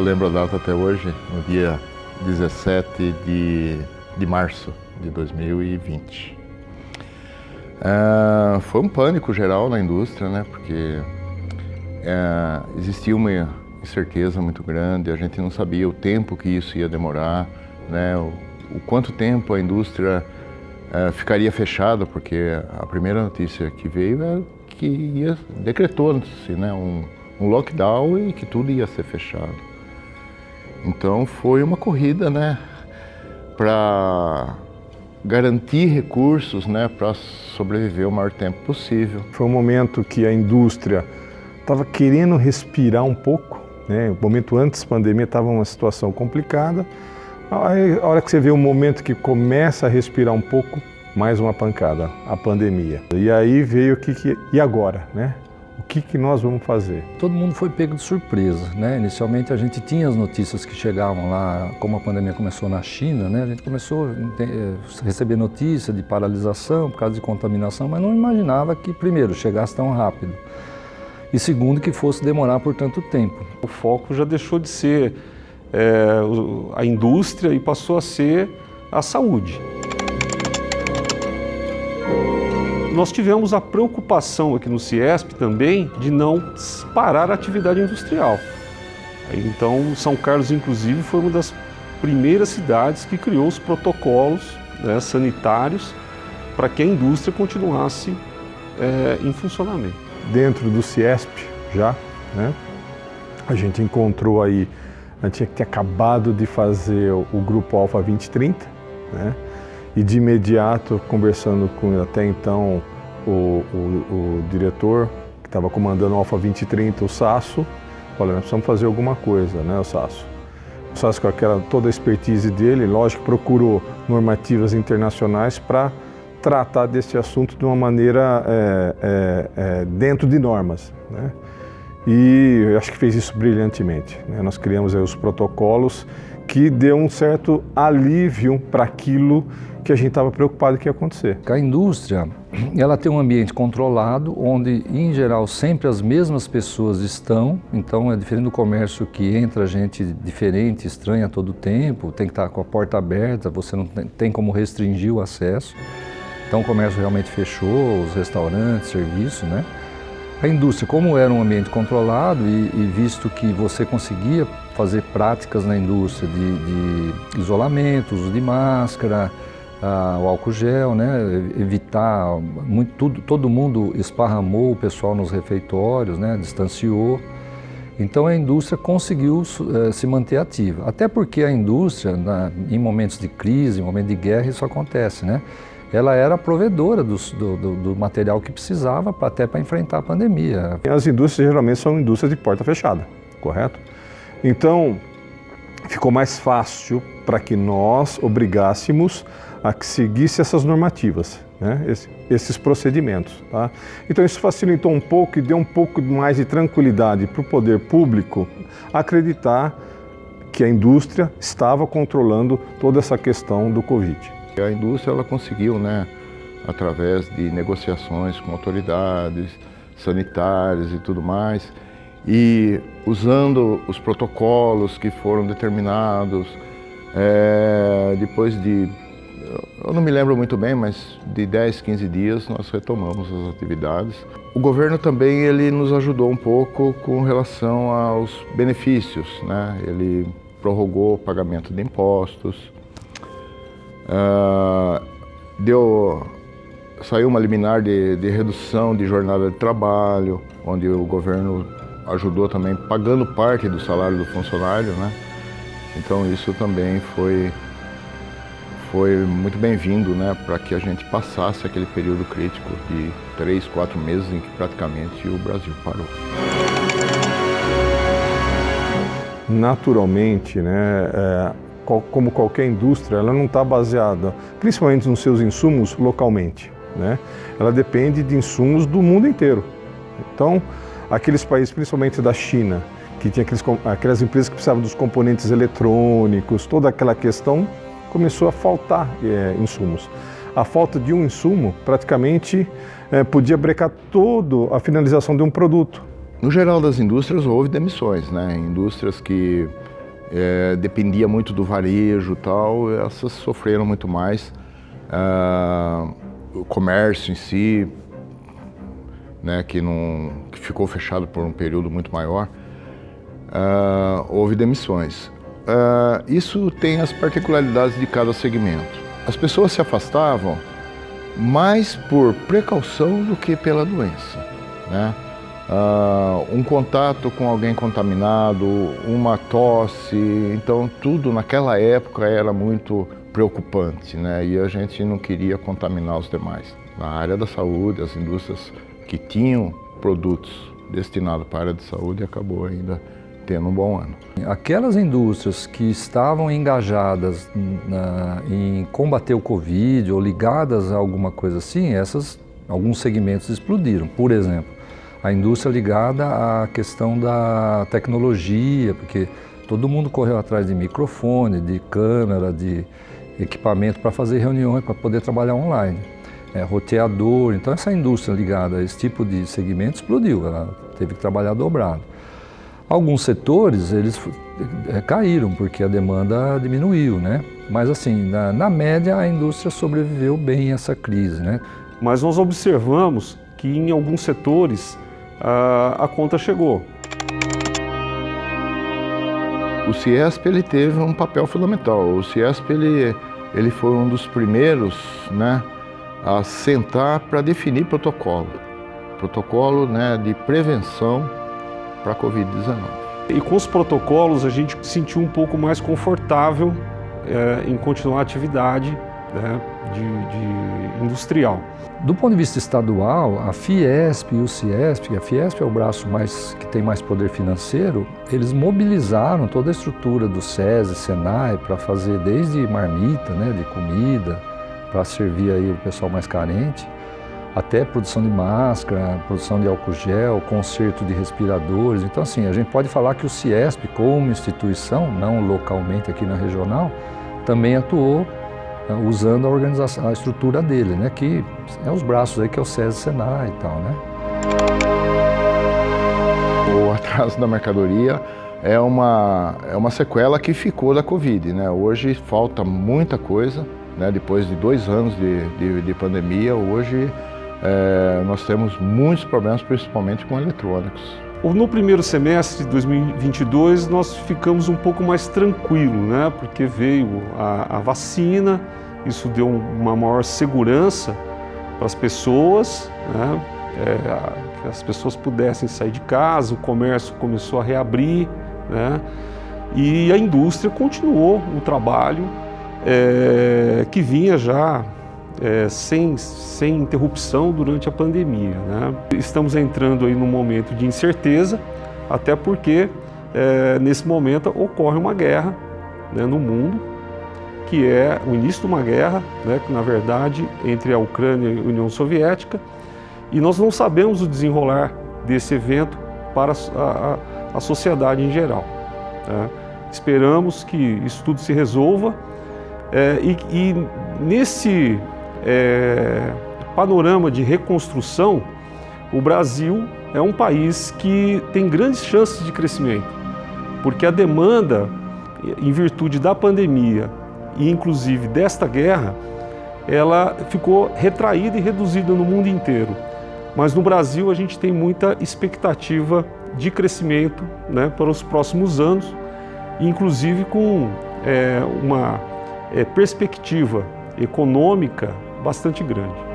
lembro a data até hoje, no dia 17 de março de 2020. Foi um pânico geral na indústria, né? Porque existia uma incerteza muito grande, a gente não sabia o tempo que isso ia demorar, né? O quanto tempo a indústria ficaria fechada, porque a primeira notícia que veio é que decretou-se, né, um lockdown e que tudo ia ser fechado. Então foi uma corrida, né, para garantir recursos, né, para sobreviver o maior tempo possível. Foi um momento que a indústria estava querendo respirar um pouco, né? O momento antes da pandemia estava uma situação complicada. Aí, a hora que você vê o momento que começa a respirar um pouco, mais uma pancada, a pandemia. E aí veio e agora, né? O que nós vamos fazer? Todo mundo foi pego de surpresa, né? Inicialmente a gente tinha as notícias que chegavam lá, como a pandemia começou na China, né? A gente começou a receber notícia de paralisação por causa de contaminação, mas não imaginava que, primeiro, chegasse tão rápido e, segundo, que fosse demorar por tanto tempo. O foco já deixou de ser a indústria e passou a ser a saúde. Nós tivemos a preocupação aqui no CIESP também de não parar a atividade industrial. Então, São Carlos, inclusive, foi uma das primeiras cidades que criou os protocolos, né, sanitários para que a indústria continuasse em funcionamento. Dentro do CIESP já, né, a gente encontrou aí, a gente tinha que ter acabado de fazer o grupo Alfa 2030, né? E de imediato, conversando com até então o diretor que estava comandando o Alfa 2030, o Sasso, falei, nós precisamos fazer alguma coisa, né, o Sasso? O Sasso, com toda a expertise dele, lógico, procurou normativas internacionais para tratar desse assunto de uma maneira dentro de normas, né? E eu acho que fez isso brilhantemente, né? Nós criamos aí os protocolos que deu um certo alívio para aquilo que a gente estava preocupado que ia acontecer. A indústria, ela tem um ambiente controlado, onde, em geral, sempre as mesmas pessoas estão. Então, é diferente do comércio que entra gente diferente, estranha a todo tempo, tem que estar com a porta aberta, você não tem como restringir o acesso. Então, o comércio realmente fechou, os restaurantes, serviços, né? A indústria, como era um ambiente controlado e visto que você conseguia fazer práticas na indústria de isolamento, uso de máscara, o álcool gel, né? Evitar, todo mundo esparramou o pessoal nos refeitórios, né? Distanciou. Então a indústria conseguiu se manter ativa. Até porque a indústria, em momentos de crise, em momentos de guerra, isso acontece, né? Ela era provedora do material que precisava até para enfrentar a pandemia. As indústrias geralmente são indústrias de porta fechada, correto? Então, ficou mais fácil para que nós obrigássemos a que seguisse essas normativas, né? Esses procedimentos. Tá? Então, isso facilitou um pouco e deu um pouco mais de tranquilidade para o poder público acreditar que a indústria estava controlando toda essa questão do Covid. A indústria ela conseguiu, né, através de negociações com autoridades sanitárias e tudo mais, e usando os protocolos que foram determinados, depois de, eu não me lembro muito bem, mas de 10, 15 dias nós retomamos as atividades. O governo também ele nos ajudou um pouco com relação aos benefícios, né? Ele prorrogou o pagamento de impostos, saiu uma liminar de redução de jornada de trabalho, onde o governo ajudou também pagando parte do salário do funcionário, né? Então isso também foi muito bem-vindo, né, para que a gente passasse aquele período crítico de 3, 4 meses em que praticamente o Brasil parou. Naturalmente, né, como qualquer indústria, ela não está baseada, principalmente nos seus insumos, localmente, né? Ela depende de insumos do mundo inteiro. Então, aqueles países, principalmente da China, que tinha aquelas empresas que precisavam dos componentes eletrônicos, toda aquela questão, começou a faltar insumos. A falta de um insumo, praticamente, podia brecar toda a finalização de um produto. No geral das indústrias houve demissões, né? Indústrias que dependia muito do varejo e tal, essas sofreram muito mais. O comércio em si, né, que ficou fechado por um período muito maior, houve demissões. Isso tem as particularidades de cada segmento. As pessoas se afastavam mais por precaução do que pela doença, né? Um contato com alguém contaminado, uma tosse, então tudo naquela época era muito preocupante, né? E a gente não queria contaminar os demais. Na área da saúde, as indústrias que tinham produtos destinados para a área de saúde acabou ainda tendo um bom ano. Aquelas indústrias que estavam engajadas em combater o Covid ou ligadas a alguma coisa assim, alguns segmentos explodiram. Por exemplo, a indústria ligada à questão da tecnologia, porque todo mundo correu atrás de microfone, de câmera, de equipamento para fazer reuniões, para poder trabalhar online. Roteador, então essa indústria ligada a esse tipo de segmento explodiu, ela teve que trabalhar dobrado. Alguns setores, eles caíram, porque a demanda diminuiu, né? Mas assim, na média, a indústria sobreviveu bem a essa crise, né? Mas nós observamos que em alguns setores a conta chegou. O CIESP ele teve um papel fundamental. O CIESP ele foi um dos primeiros, né, a sentar para definir protocolo, né, de prevenção para a Covid-19. E com os protocolos a gente se sentiu um pouco mais confortável em continuar a atividade, né, de industrial. Do ponto de vista estadual, a Fiesp e o CIESP, a Fiesp é o braço que tem mais poder financeiro, eles mobilizaram toda a estrutura do SESI, SENAI, para fazer desde marmita, né, de comida, para servir aí o pessoal mais carente, até produção de máscara, produção de álcool gel, conserto de respiradores. Então assim, a gente pode falar que o CIESP, como instituição, não localmente aqui na regional, também atuou usando a estrutura dele, né, que é os braços aí, que é o SESI, SENAI e tal, né. O atraso da mercadoria é uma sequela que ficou da Covid, né. Hoje falta muita coisa, né, depois de 2 anos de pandemia, hoje nós temos muitos problemas, principalmente com eletrônicos. No primeiro semestre de 2022, nós ficamos um pouco mais tranquilos, né? Porque veio a vacina, isso deu uma maior segurança para as pessoas, né? Que as pessoas pudessem sair de casa, o comércio começou a reabrir, né? E a indústria continuou o trabalho que vinha já sem interrupção durante a pandemia, né? Estamos entrando aí num momento de incerteza, até porque nesse momento ocorre uma guerra, né, no mundo, que é o início de uma guerra, né, na verdade, entre a Ucrânia e a União Soviética, e nós não sabemos o desenrolar desse evento para a sociedade em geral, né? Esperamos que isso tudo se resolva e nesse panorama de reconstrução, o Brasil é um país que tem grandes chances de crescimento, porque a demanda, em virtude da pandemia e inclusive desta guerra, ela ficou retraída e reduzida no mundo inteiro. Mas no Brasil a gente tem muita expectativa de crescimento, né, para os próximos anos, inclusive com uma perspectiva econômica bastante grande.